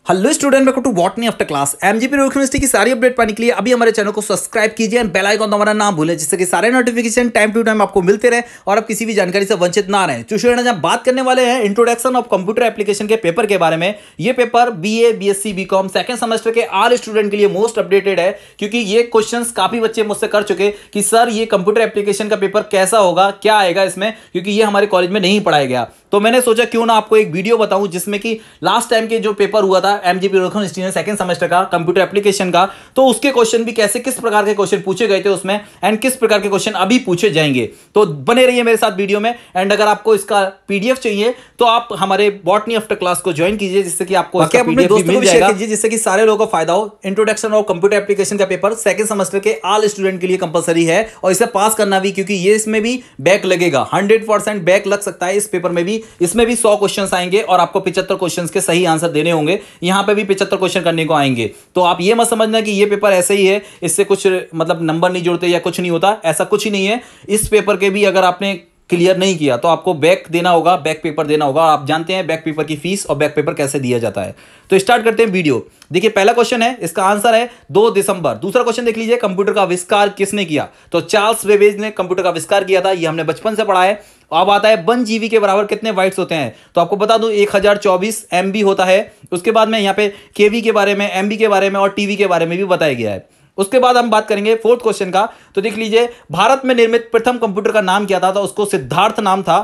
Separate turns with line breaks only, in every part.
Hello student, welcome to botany after class. MGP university की सारी update पाने के लिए अभी हमारे चैनल को सब्सक्राइब कीजिए एंड बेल आइकन दबाना ना भूलें, जिससे कि सारे नोटिफिकेशन टाइम टू टाइम आपको मिलते रहे और आप किसी भी जानकारी से वंचित ना रहें। तो स्टूडेंट, जब बात करने वाले हैं इंट्रोडक्शन ऑफ कंप्यूटर एप्लीकेशन के पेपर के बारे में, ये paper BA, BSc, BCom second semester के ऑल स्टूडेंट के लिए मोस्ट अपडेटेड है, क्योंकि ये क्वेश्चंस काफी बच्चे मुझसे कर चुके कि सर ये कंप्यूटर एप्लीकेशन का पेपर कैसा होगा, क्या आएगा इसमें, क्योंकि ये हमारे कॉलेज में नहीं पढ़ाया गया। तो मैंने सोचा क्यों ना आपको एक वीडियो बताऊं जिसमें कि लास्ट टाइम के जो पेपर हुआ था एमजीपी यूनिवर्सिटी में सेकंड सेमेस्टर का कंप्यूटर एप्लीकेशन का, तो उसके क्वेश्चन भी कैसे, किस प्रकार के क्वेश्चन पूछे गए थे उसमें एंड किस प्रकार के क्वेश्चन अभी पूछे जाएंगे। तो बने रहिए मेरे साथ वीडियो में। एंड अगर आपको इसका पीडीएफ चाहिए तो आप हमारे बॉटनी आफ्टर क्लास को ज्वाइन कीजिए, जिससे कि आपको इसका पीडीएफ भी मिल जाएगा, जिससे कि सारे लोगों को फायदा हो। इंट्रोडक्शन ऑफ कंप्यूटर एप्लीकेशन का पेपर सेकंड सेमेस्टर के ऑल स्टूडेंट के लिए कंपलसरी है और इसे पास करना भी, क्योंकि ये इसमें भी बैक लगेगा, 100% बैक लग सकता है इस पेपर में भी। इसमें भी 100 क्वेश्चंस आएंगे और आपको 75 क्वेश्चंस के सही आंसर देने होंगे। यहां पे भी 75 क्वेश्चन करने को आएंगे। तो आप ये मत समझना कि ये पेपर ऐसे ही है, इससे कुछ मतलब नंबर नहीं जुड़ते या कुछ नहीं होता, ऐसा कुछ ही नहीं है। इस पेपर के भी अगर आपने क्लियर नहीं किया तो आपको बैक देना होगा, बैक पेपर देना होगा। आप जानते हैं बैक पेपर की फीस और बैक पेपर कैसे दिया जाता है। तो स्टार्ट करते हैं वीडियो। देखिए, पहला क्वेश्चन है, इसका आंसर है 2 दिसंबर। दूसरा क्वेश्चन देख लीजिए, कंप्यूटर का आविष्कार किसने किया? तो चार्ल्स बेबेज ने कंप्यूटर का आविष्कार किया था। ये हमने बचपन से पढ़ा है। अब आता है 1 जीबी के बराबर कितने बाइट्स होते हैं? तो आपको बता दूं 1024 MB होता है। उसके बाद में यहाँ पे केबी के बारे में, MB के बारे में और टीबी के बारे में भी बताया गया है। उसके बाद हम बात करेंगे फोर्थ क्वेश्चन का। तो देख लीजिए, भारत में निर्मित प्रथम कंप्यूटर का नाम क्या था? तो उसको सिद्धार्थ नाम था।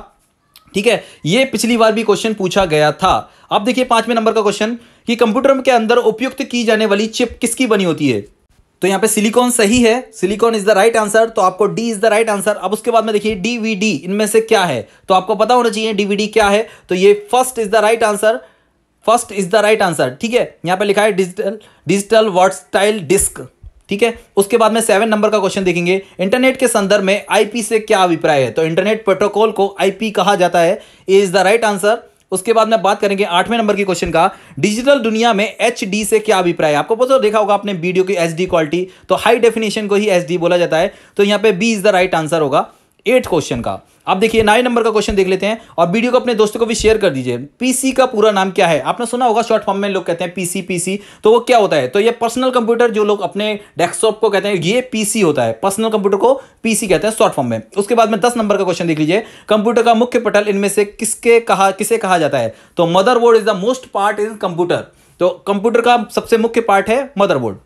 ठीक है, ये पिछली बार भी क्वेश्चन पूछा गया था। अब देखिए 5वें नंबर का क्वेश्चन कि कंप्यूटर के अंदर उपयुक्त की जाने वाली चिप किसकी बनी होती है? तो यहां पे सिलिकॉन सही है, silicon is the right answer. तो आपको D is the right answer. अब उसके बाद में देखिए डीवीडी, इनमें से क्या है? तो आपको पता होना चाहिए डीवीडी क्या है। तो ये first is the right answer, first is the right answer. ठीक है, यहां पे लिखा है डिजिटल वर्सटाइल डिस्क। ठीक है, उसके बाद में 7 नंबर का क्वेश्चन देखेंगे, इंटरनेट के संदर्भ में आईपी से क्या अभिप्राय है? तो इंटरनेट प्रोटोकॉल को आईपी कहा जाता है, ए इज द राइट आंसर। उसके बाद में बात करेंगे 8वें नंबर के क्वेश्चन का, डिजिटल दुनिया में एचडी से क्या अभिप्राय है? आपको पता देखा होगा आपने वीडियो की एचडी क्वालिटी, तो हाई डेफिनेशन को ही एचडी बोला जाता है। तो यहां पे B is the right answer होगा 8 क्वेश्चन का। अब देखिए 9 नंबर का क्वेश्चन देख लेते हैं और वीडियो को अपने दोस्तों को भी शेयर कर दीजिए। पीसी का पूरा नाम क्या है? आपने सुना होगा शॉर्ट फॉर्म में लोग कहते हैं पीसी। तो वो क्या होता है? तो ये पर्सनल कंप्यूटर, जो लोग अपने डेस्कटॉप को कहते हैं, ये पीसी होता है। पर्सनल कंप्यूटर को पीसी कहते हैं शॉर्ट फॉर्म में। उसके बाद में 10 नंबर का क्वेश्चन देख लीजिए, कंप्यूटर का मुख्य पटल इनमें से किसे कहा जाता है? तो motherboard is the most part in computer. तो कंप्यूटर का सबसे मुख्य पार्ट है मदरबोर्ड।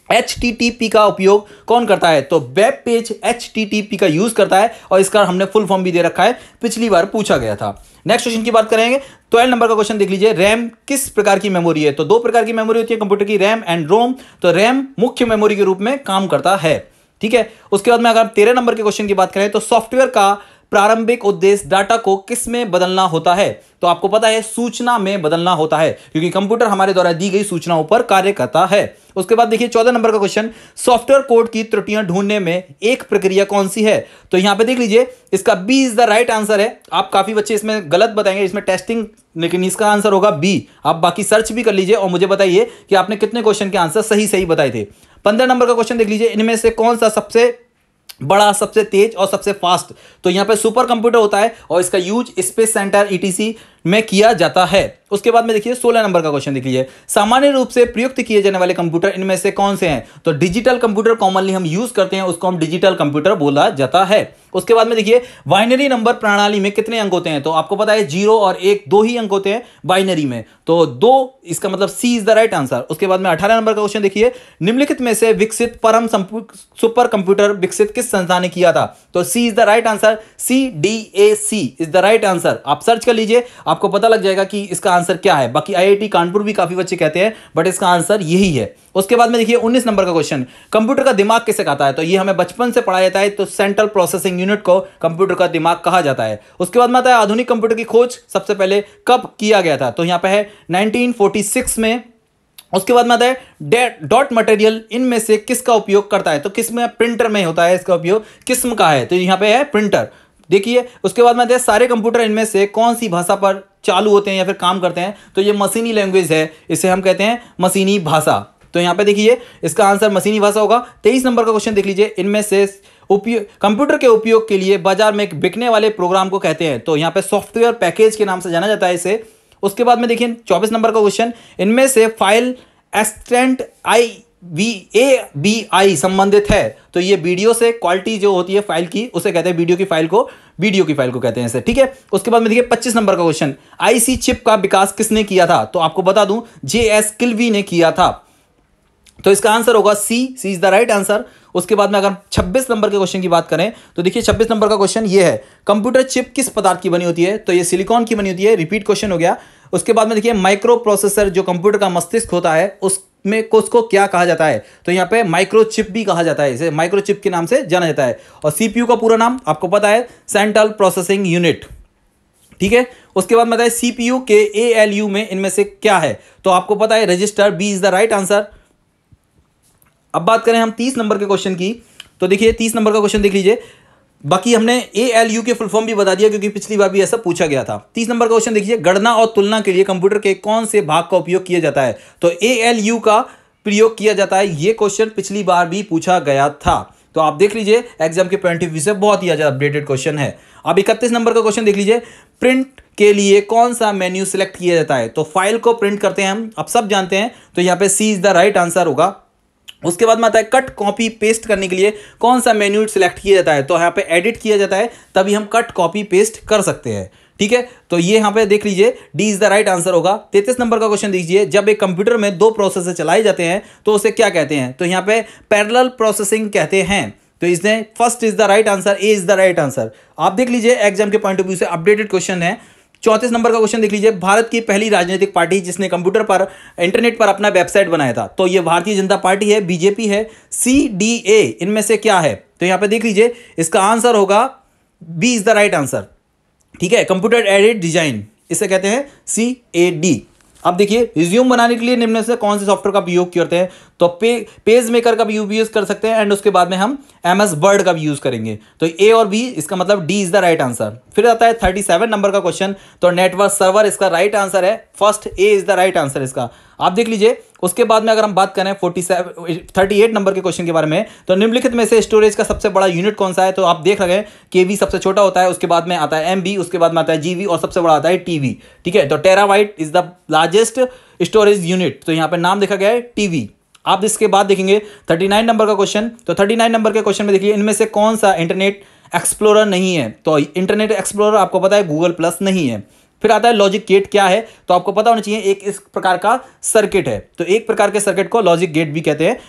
HTTP का उपयोग कौन करता है? तो वेब पेज HTTP का यूज करता है और इसका हमने फुल फॉर्म भी दे रखा है, पिछली बार पूछा गया था। नेक्स्ट क्वेश्चन की बात करेंगे, 12 नंबर का क्वेश्चन देख लीजिए, रैम किस प्रकार की मेमोरी है? तो 2 प्रकार की मेमोरी होती है कंप्यूटर की, रैम एंड रोम। तो रैम मुख्य मेमोरी के रूप में काम करता है। ठीक है, उसके बाद में अगर 13 नंबर के क्वेश्चन की बात करें, तो सॉफ्टवेयर का प्रारंभिक उद्देश्य डाटा को किस में बदलना होता है? तो आपको पता है सूचना में बदलना होता है, क्योंकि कंप्यूटर हमारे द्वारा दी गई सूचनाओं पर कार्य करता है। उसके बाद देखिए 14 नंबर का क्वेश्चन, सॉफ्टवेयर कोड की त्रुटियां ढूंढने में एक प्रक्रिया कौन सी है? तो यहां पे देख लीजिए, इसका B is the right answer है। आप काफी बच्चे इसमें गलत बताएंगे, इसमें टेस्टिंग, लेकिन इसका आंसर होगा बी। आप बाकी सर्च भी कर लीजिए और मुझे बताइए कि आपने कितने क्वेश्चन के आंसर सही बताए थे। 15 नंबर का क्वेश्चन देख लीजिए, इनमें से कौन सा सबसे बड़ा, सबसे तेज और सबसे फास्ट? तो यहां पे सुपर कंप्यूटर होता है और इसका यूज स्पेस सेंटर ETC में किया जाता है। उसके बाद में देखिए 16 नंबर का क्वेश्चन देख लीजिए, सामान्य रूप से प्रयुक्त किए जाने वाले कंप्यूटर इनमें से कौन से हैं? तो डिजिटल कंप्यूटर कॉमनली हम यूज करते हैं, उसको हम डिजिटल कंप्यूटर बोला जाता है। उसके बाद में देखिए बाइनरी नंबर प्रणाली में कितने अंक होते हैं? तो आपको पता है 0 और 1, 2 ही अंक होते हैं बाइनरी में, तो 2, इसका मतलब सी इज द राइट आंसर। उसके बाद में 18 नंबर का क्वेश्चन देखिए, निम्नलिखित में से विकसित परम सुपर कंप्यूटर विकसित किस संस्था ने किया था? तो C is the right answer, CDAC is the right answer. आप सर्च कर लीजिए, आपको पता लग जाएगा कि इसका आंसर क्या है। बाकी IIT कानपुर भी काफी बच्चे कहते हैं, बट इसका आंसर यही है। उसके बाद में देखिए 19 नंबर का क्वेश्चन, कंप्यूटर का दिमाग किसे कहता है? तो ये हमें बचपन से पढ़ाया जाता है। तो सेंट्रल प्रोसेसिंग यूनिट को कंप्यूटर का दिमाग कहा जाता है। उसके बाद में आता है आधुनिक कंप्यूटर की खोज सबसे पहले कब किया गया था? तो यहां पे है 1946 में। उसके बाद में आता है डॉट मटेरियल इनमें से किसका उपयोग करता है? तो किस में? प्रिंटर में होता है इसका उपयोग, किस्म का है? तो यहां पे है प्रिंटर। देखिए उसके बाद में आते हैं सारे कंप्यूटर इनमें से कौन सी भाषा पर चालू होते हैं या फिर काम करते हैं? तो ये मशीनी लैंग्वेज है, इसे हम कहते हैं मशीनी भाषा। तो यहां पे देखिए इसका आंसर मशीनी भाषा होगा। 23 नंबर का क्वेश्चन देख लीजिए, इनमें से कंप्यूटर के उपयोग के लिए बाजार में बिकने वाले प्रोग्राम को कहते हैं? तो यहां पे सॉफ्टवेयर पैकेज के नाम से जाना जाता है इसे। उसके बाद में देखिए 24 नंबर का क्वेश्चन, इनमें से फाइल एक्सटेंट AVI संबंधित है, तो ये वीडियो से क्वालिटी जो होती है फाइल की उसे कहते हैं वीडियो की फाइल को कहते हैं इसे, ठीक है। उसके बाद में देखिए 25 नंबर का क्वेश्चन, IC चिप का विकास किसने किया था, तो आपको बता दूं JS किल्वी ने किया था, तो इसका आंसर होगा सी इज द राइट आंसर। उसके बाद में अगर 26 नंबर के क्वेश्चन की बात करें तो देखिए 26 नंबर का क्वेश्चन ये है, कंप्यूटर चिप किस पदार्थ की बनी होती है, तो ये सिलिकॉन की बनी होती है, रिपीट क्वेश्चन हो गया। उसके बाद में देखिए माइक्रो प्रोसेसर जो कंप्यूटर का मस्तिष्क होता है उसमें उसको क्या कहा जाता है, तो यहाँ पे माइक्रो चिप भी कहा जाता है, इसे माइक्रो चिप के नाम से जाना जाता है। और CPU का पूरा नाम आपको पता है सेंट्रल प्रोसेसिंग यूनिट, ठीक है। उसके बाद में बताए CPU के ALU में इनमें से क्या है, तो आपको पता है register, B is the right answer. अब बात करें हम 30 नंबर के क्वेश्चन की, तो देखिए 30 नंबर का क्वेश्चन देख लीजिए, बाकी हमने ALU के फुल फॉर्म भी बता दिया क्योंकि पिछली बार भी ऐसा पूछा गया था। 30 नंबर का क्वेश्चन देखिए, गणना और तुलना के लिए कंप्यूटर के कौन से भाग का उपयोग किया जाता है, तो ALU का प्रयोग किया जाता है। ये क्वेश्चन पिछली बार भी पूछा गया था, तो आप देख लीजिए एग्जाम के पॉइंट ऑफ व्यू से बहुत ही अपडेटेड क्वेश्चन है। अब 31 नंबर का क्वेश्चन देख लीजिए, प्रिंट के लिए कौन सा मेन्यू सिलेक्ट किया जाता है, तो फाइल को प्रिंट करते हैं हम, आप सब जानते हैं, तो यहाँ पे C is the right answer होगा। उसके बाद में आता है कट कॉपी पेस्ट करने के लिए कौन सा मेन्यू सिलेक्ट किया जाता है, तो यहाँ पे एडिट किया जाता है, तभी हम कट कॉपी पेस्ट कर सकते हैं, ठीक है। तो ये यहाँ पे देख लीजिए D is the right answer होगा। 33 नंबर का क्वेश्चन दीजिए, जब एक कंप्यूटर में दो प्रोसेसर चलाए जाते हैं तो उसे क्या कहते हैं, तो यहाँ पे पैरेलल प्रोसेसिंग कहते हैं, तो इसमें first is the right answer, A is the right answer. आप देख लीजिए एग्जाम के पॉइंट ऑफ व्यू से अपडेटेड क्वेश्चन है। 34 नंबर का क्वेश्चन देख लीजिए, भारत की पहली राजनीतिक पार्टी जिसने कंप्यूटर पर इंटरनेट पर अपना वेबसाइट बनाया था, तो ये भारतीय जनता पार्टी है, BJP है, CDA इनमें से क्या है, तो यहां पे देख लीजिए इसका आंसर होगा B is the right answer, ठीक है। कंप्यूटर एडेड डिजाइन इसे कहते हैं CAD। अब देखिए रिज्यूम बनाने के लिए निम्न से कौन से सॉफ्टवेयर का उपयोग करते हैं, तो पेज मेकर का भी यूज कर सकते हैं, एंड उसके बाद में हम MS वर्ड का भी यूज करेंगे, तो A और B इसका मतलब D is the right answer. फिर आता है 37 नंबर का क्वेश्चन, तो नेटवर्क सर्वर इसका राइट आंसर है, first A is the right answer इसका, आप देख लीजिए। उसके बाद में अगर हम बात करें 38 नंबर के क्वेश्चन के बारे में, तो निम्नलिखित में से स्टोरेज का सबसे बड़ा यूनिट कौन सा है, तो आप देख रहे हैं KB सबसे छोटा होता है, उसके बाद में आता है MB, उसके बाद में आता है GB और सबसे बड़ा आता है TB, ठीक है। तो terabyte is the largest storage unit, तो यहाँ पे नाम देखा गया है TB। आप इसके बाद देखेंगे 39 नंबर का क्वेश्चन, तो 39 नंबर के क्वेश्चन में देखिए इनमें से कौन सा इंटरनेट एक्सप्लोरर नहीं है, तो इंटरनेट एक्सप्लोरर आपको पता है गूगल प्लस नहीं है। फिर आता है लॉजिक गेट क्या है, तो आपको पता होना चाहिए एक इस प्रकार का सर्किट है, तो एक प्रकार के सर्किट को लॉजिक गेट भी कहते हैं,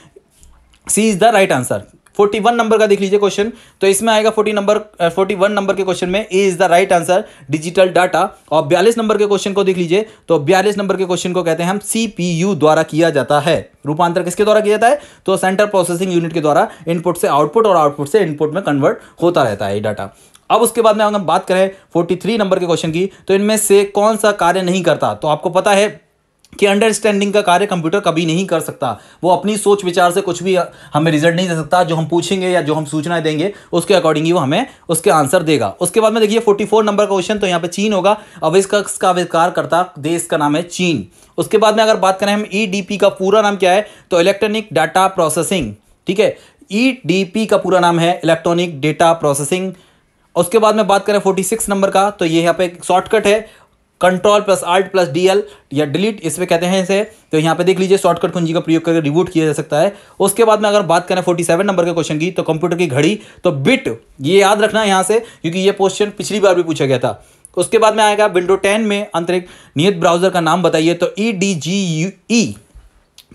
C is the right answer. 41 number का देख लीजिए क्वेश्चन, तो इसमें आएगा 41 नंबर के क्वेश्चन में A is the right answer, digital data. और 42 नंबर के क्वेश्चन को देख लीजिए, तो 42 नंबर के क्वेश्चन को कहते हैं हम CPU द्वारा किया जाता है। रूपांतर किसके द्वारा किया जाता है, तो सेंट्रल प्रोसेसिंग यूनिट के द्वारा इनपुट से आउटपुट और आउटपुट से इनपुट में कन्वर्ट होता रहता है ये डाटा। अब उसके बाद में अगर हम बात करें 43 नंबर के क्वेश्चन की, तो इनमें से कौन सा कार्य नहीं करता, तो आपको पता है कि अंडरस्टैंडिंग का कार्य कंप्यूटर कभी नहीं कर सकता, वो अपनी सोच विचार से कुछ भी हमें रिजल्ट नहीं दे सकता, जो हम पूछेंगे या जो हम सूचनाएं देंगे उसके अकॉर्डिंग ही वो हमें उसके आंसर देगा। उसके बाद में देखिए 44 नंबर का क्वेश्चन, तो यहाँ पे चीन होगा, आविष्कार का आविष्कार करता देश का नाम है चीन। उसके बाद में अगर बात करें हम EDP का पूरा नाम क्या है, तो इलेक्ट्रॉनिक डाटा प्रोसेसिंग, ठीक है, EDP का पूरा नाम है इलेक्ट्रॉनिक डेटा प्रोसेसिंग। उसके बाद में बात करें 46 नंबर का, तो ये यहाँ पे शॉर्टकट है Ctrl+Alt+DL या डिलीट इसमें कहते हैं इसे, तो यहाँ पे देख लीजिए शॉर्टकट कुंजी का प्रयोग करके रिबूट किया जा सकता है। उसके बाद में अगर बात करें 47 नंबर के क्वेश्चन की, तो कंप्यूटर की घड़ी, तो बिट ये याद रखना है यहाँ से क्योंकि ये क्वेश्चन पिछली बार भी पूछा गया था। उसके बाद में आएगा विंडो 10 में आंतरिक नियत ब्राउजर का नाम बताइए, तो EDGUE,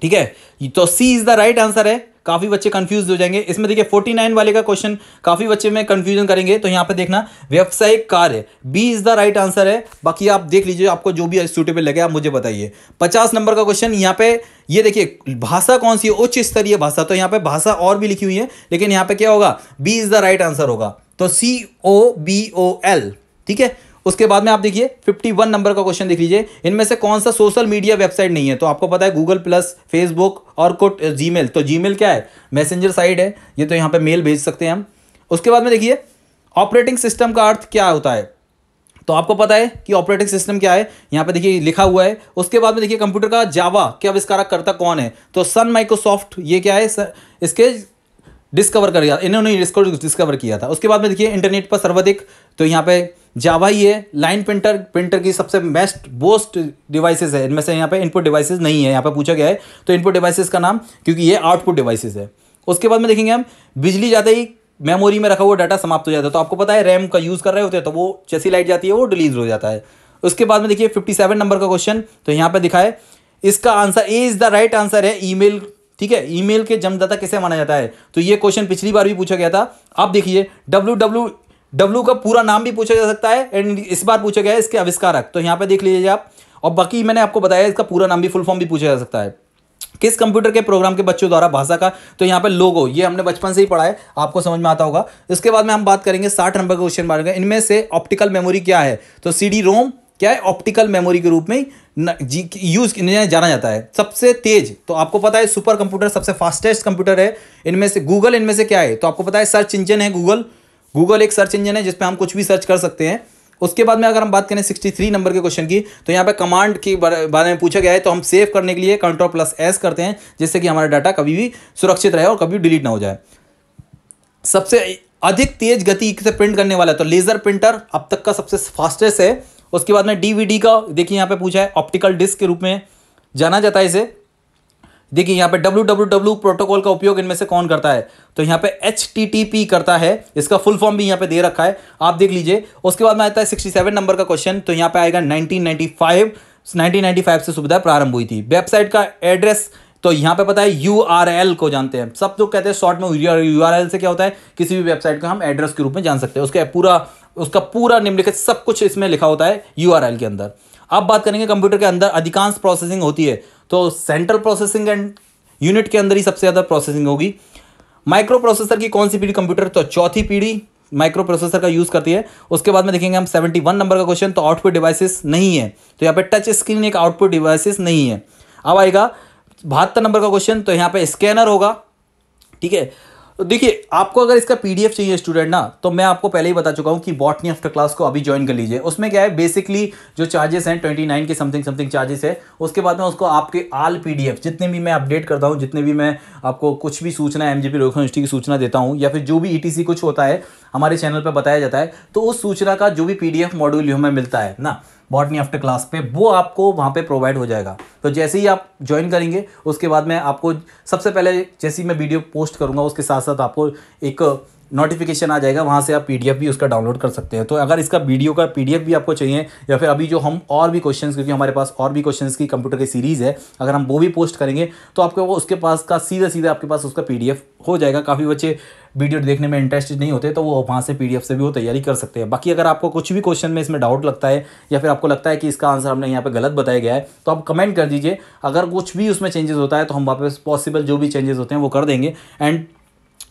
ठीक है, तो C is the right answer है। काफी बच्चे कंफ्यूज हो जाएंगे इसमें, देखिए 49 वाले का क्वेश्चन काफी बच्चे में कंफ्यूजन करेंगे, तो यहाँ पे देखना व्यावसायिक कार्य B is the right answer है। बाकी आप देख लीजिए आपको जो भी सूटेबल लगे आप मुझे बताइए। 50 नंबर का क्वेश्चन, यहाँ पे ये देखिए भाषा कौन सी है, उच्च स्तरीय भाषा, तो यहाँ पे भाषा और भी लिखी हुई है, लेकिन यहाँ पे क्या होगा, B is the right answer होगा, तो COBOL, ठीक है। उसके बाद में आप देखिए 51 नंबर का क्वेश्चन देख लीजिए, इनमें से कौन सा सोशल मीडिया वेबसाइट नहीं है, तो आपको पता है गूगल प्लस, फेसबुक और कुछ जीमेल, तो जीमेल क्या है, मैसेंजर साइट है, ये तो यहाँ पे मेल भेज सकते हैं हम। उसके बाद में देखिए ऑपरेटिंग सिस्टम का अर्थ क्या होता है, तो आपको पता है कि ऑपरेटिंग सिस्टम क्या है, यहाँ पे देखिए लिखा हुआ है। उसके बाद में देखिए कंप्यूटर का जावा के आविष्कारक करता कौन है, तो सन माइक्रोसॉफ्ट, ये क्या है, इसके डिस्कवर कर गया, इन्होंने इसको डिस्कवर किया था। उसके बाद में देखिए इंटरनेट पर सर्वाधिक, तो यहाँ पे जावा ही है। लाइन प्रिंटर की सबसे बेस्ट बोस्ट डिवाइसेस है इनमें से। यहाँ पे इनपुट डिवाइसेस नहीं है, यहाँ पे पूछा गया है तो इनपुट डिवाइसेस का नाम, क्योंकि ये आउटपुट डिवाइसेस है। उसके बाद में देखेंगे हम, बिजली जाते ही मेमोरी में रखा हुआ डाटा समाप्त हो जाता है। तो आपको पता है रैम का यूज़ कर रहे होते हैं तो वो जैसी लाइट जाती है वो डिलीट हो जाता है। उसके बाद में देखिए 57 नंबर का क्वेश्चन, तो यहाँ पे दिखा है इसका answer A is the right answer है ईमेल। ठीक है, ईमेल के जन्मदाता किसे माना जाता है? तो ये क्वेश्चन पिछली बार भी पूछा गया था। आप देखिए डब्ल्यू का पूरा नाम भी पूछा जा सकता है एंड इस बार पूछा गया है इसके आविष्कारक। तो यहाँ पे देख लीजिए आप, और बाकी मैंने आपको बताया इसका पूरा नाम भी, फुल फॉर्म भी पूछा जा सकता है। किस कंप्यूटर के प्रोग्राम के बच्चों द्वारा भाषा का, तो यहाँ पे लोगो, ये हमने बचपन से ही पढ़ा है, आपको समझ में आता होगा। इसके बाद में हम बात करेंगे 60 नंबर का क्वेश्चन मारेंगे, इनमें से ऑप्टिकल मेमोरी क्या है? तो सीडी रोम क्या है? ऑप्टिकल मेमोरी के रूप में यूज जाना जाता है। सबसे तेज, तो आपको पता है सुपर कंप्यूटर सबसे फास्टेस्ट कंप्यूटर है इनमें से। गूगल इनमें से क्या है? तो आपको पता है सर्च इंजन है गूगल एक सर्च इंजन है जिसपे हम कुछ भी सर्च कर सकते हैं। उसके बाद में अगर हम बात करें 63 नंबर के क्वेश्चन की, तो यहाँ पे कमांड के बारे में पूछा गया है। तो हम सेव करने के लिए Ctrl+S करते हैं जिससे कि हमारा डाटा कभी भी सुरक्षित रहे और कभी डिलीट ना हो जाए। सबसे अधिक तेज गति से प्रिंट करने वाला है, तो लेजर प्रिंटर अब तक का सबसे फास्टेस्ट है। उसके बाद में डीवीडी का देखिए यहाँ पे पूछा है, ऑप्टिकल डिस्क के रूप में जाना जाता है इसे। देखिए यहाँ पे www प्रोटोकॉल का उपयोग इनमें से कौन करता है? तो यहाँ पे HTTP करता है, इसका फुल फॉर्म भी यहाँ पे दे रखा है, आप देख लीजिए। उसके बाद में आता है 67 नंबर का क्वेश्चन, तो यहाँ पे आएगा 1995 से सुविधा प्रारंभ हुई थी। वेबसाइट का एड्रेस, तो यहाँ पे पता है URL को जानते हैं सब लोग, कहते हैं शॉर्ट में URL से क्या होता है, किसी भी वेबसाइट का हम एड्रेस के रूप में जान सकते हैं। उसका पूरा निम्नलिखित सब कुछ इसमें लिखा होता है URL के अंदर। अब बात करेंगे कंप्यूटर के अंदर अधिकांश प्रोसेसिंग होती है, तो सेंट्रल प्रोसेसिंग एंड यूनिट के अंदर ही सबसे ज़्यादा प्रोसेसिंग होगी। माइक्रो प्रोसेसर की कौन सी पीढ़ी कंप्यूटर? तो चौथी पीढ़ी माइक्रो प्रोसेसर का यूज़ करती है। उसके बाद में देखेंगे हम 71 नंबर का क्वेश्चन, तो आउटपुट डिवाइसेस नहीं है, तो यहाँ पे टच स्क्रीन एक आउटपुट डिवाइसेस नहीं है। अब आएगा 72 नंबर का क्वेश्चन, तो यहाँ पे स्कैनर होगा। ठीक है, तो देखिए आपको अगर इसका PDF चाहिए स्टूडेंट ना, तो मैं आपको पहले ही बता चुका हूँ कि बॉटनी आफ्टर क्लास को अभी ज्वाइन कर लीजिए। उसमें क्या है, बेसिकली जो चार्जेस हैं 29 के समथिंग चार्जेस है। उसके बाद में उसको आपके ऑल PDF जितने भी मैं अपडेट करता हूँ, जितने भी मैं आपको कुछ भी सूचना MGP रोखा यूनिवर्सिटी की सूचना देता हूँ, या फिर जो भी ETC कुछ होता है हमारे चैनल पर बताया जाता है, तो उस सूचना का जो भी PDF मॉड्यूल हमें मिलता है ना बॉटनी आफ्टर क्लास पे, वो आपको वहाँ पे प्रोवाइड हो जाएगा। तो जैसे ही आप ज्वाइन करेंगे उसके बाद में आपको सबसे पहले जैसे ही मैं वीडियो पोस्ट करूँगा उसके साथ साथ आपको एक नोटिफिकेशन आ जाएगा, वहाँ से आप PDF भी उसका डाउनलोड कर सकते हैं। तो अगर इसका वीडियो का PDF भी आपको चाहिए, या फिर अभी जो हम और भी क्वेश्चंस, क्योंकि हमारे पास और भी क्वेश्चंस की कंप्यूटर की सीरीज़ है, अगर हम वो भी पोस्ट करेंगे तो आपको वो उसके पास का सीधा आपके पास उसका PDF हो जाएगा। काफ़ी बच्चे वीडियो देखने में इंटरेस्टेड नहीं होते, तो वो वहाँ से PDF से भी वो तैयारी कर सकते हैं। बाकी अगर आपको कुछ भी क्वेश्चन में इसमें डाउट लगता है, या फिर आपको लगता है कि इसका आंसर हमने यहाँ पे गलत बताया गया है, तो आप कमेंट कर दीजिए। अगर कुछ भी उसमें चेंजेस होता है तो हम वापस पॉसिबल जो भी चेंजेस होते हैं वो कर देंगे। एंड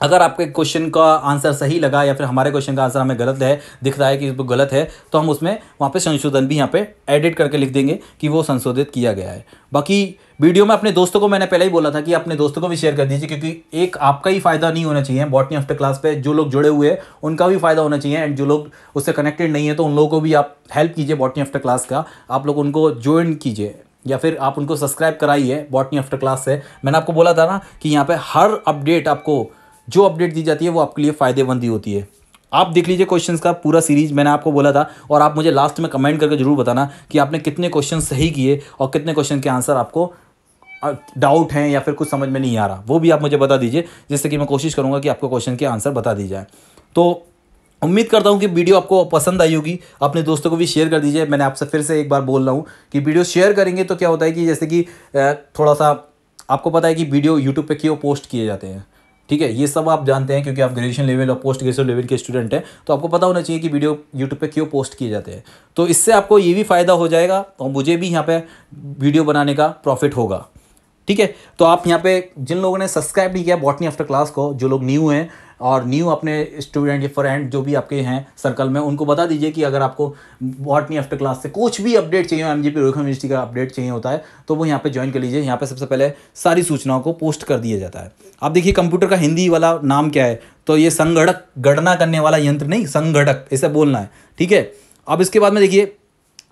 अगर आपके क्वेश्चन का आंसर सही लगा, या फिर हमारे क्वेश्चन का आंसर हमें गलत है, दिख रहा है कि वो गलत है, तो हम उसमें वहाँ पे संशोधन भी यहाँ पे एडिट करके लिख देंगे कि वो संशोधित किया गया है। बाकी वीडियो में अपने दोस्तों को, मैंने पहले ही बोला था कि अपने दोस्तों को भी शेयर कर दीजिए, क्योंकि एक आपका ही फ़ायदा नहीं होना चाहिए। बॉटनी आफ्टर क्लास पे जो लोग जुड़े हुए हैं उनका भी फ़ायदा होना चाहिए, एंड जो लोग उससे कनेक्टेड नहीं है तो उन लोगों को भी आप हेल्प कीजिए बॉटनी आफ्टर क्लास का। आप लोग उनको ज्वाइन कीजिए, या फिर आप उनको सब्सक्राइब कराइए बॉटनी आफ्टर क्लास से। मैंने आपको बोला था ना कि यहाँ पे हर अपडेट, आपको जो अपडेट दी जाती है वो आपके लिए फ़ायदेमंद ही होती है। आप देख लीजिए क्वेश्चंस का पूरा सीरीज मैंने आपको बोला था, और आप मुझे लास्ट में कमेंट करके जरूर बताना कि आपने कितने क्वेश्चन सही किए और कितने क्वेश्चन के आंसर आपको डाउट हैं या फिर कुछ समझ में नहीं आ रहा, वो भी आप मुझे बता दीजिए, जिससे कि मैं कोशिश करूँगा कि आपको क्वेश्चन के आंसर बता दी जाए। तो उम्मीद करता हूँ कि वीडियो आपको पसंद आई होगी। अपने दोस्तों को भी शेयर कर दीजिए। मैंने आपसे फिर से एक बार बोल रहा हूँ कि वीडियो शेयर करेंगे तो क्या होता है कि जैसे कि थोड़ा सा आपको पता है कि वीडियो यूट्यूब पे क्यों पोस्ट किए जाते हैं, ठीक है, ये सब आप जानते हैं क्योंकि आप ग्रेजुएशन लेवल और पोस्ट ग्रेजुएशन लेवल के स्टूडेंट हैं, तो आपको पता होना चाहिए कि वीडियो यूट्यूब पे क्यों पोस्ट किए जाते हैं। तो इससे आपको ये भी फ़ायदा हो जाएगा और मुझे भी यहाँ पे वीडियो बनाने का प्रॉफिट होगा। ठीक है, तो आप यहाँ पे जिन लोगों ने सब्सक्राइब नहीं किया बॉटनी आफ्टर क्लास को, जो लोग न्यू हैं और न्यू अपने स्टूडेंट या फ्रेंड जो भी आपके हैं सर्कल में, उनको बता दीजिए कि अगर आपको बॉटनी आफ्टर क्लास से कुछ भी अपडेट चाहिए, MGP रोखा यूनिवर्सिटी का अपडेट चाहिए होता है, तो वो यहाँ पे ज्वाइन कर लीजिए। यहाँ पे सबसे पहले सारी सूचनाओं को पोस्ट कर दिया जाता है। आप देखिए कंप्यूटर का हिंदी वाला नाम क्या है, तो ये संगणक, गणना करने वाला यंत्र नहीं, संगणक इसे बोलना है। ठीक है, अब इसके बाद में देखिए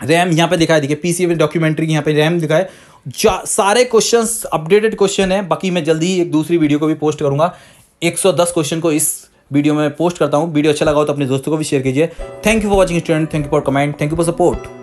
रैम यहाँ पे दिखा है, देखिए PCB डॉक्यूमेंट्री की यहाँ पे रैम दिखा है। सारे क्वेश्चंस अपडेटेड क्वेश्चन है। बाकी मैं जल्दी ही एक दूसरी वीडियो को भी पोस्ट करूँगा 110 क्वेश्चन को इस वीडियो में पोस्ट करता हूँ। वीडियो अच्छा लगा हो तो अपने दोस्तों को भी शेयर कीजिए। Thank you for watching student, thank you for comment, thank you for support.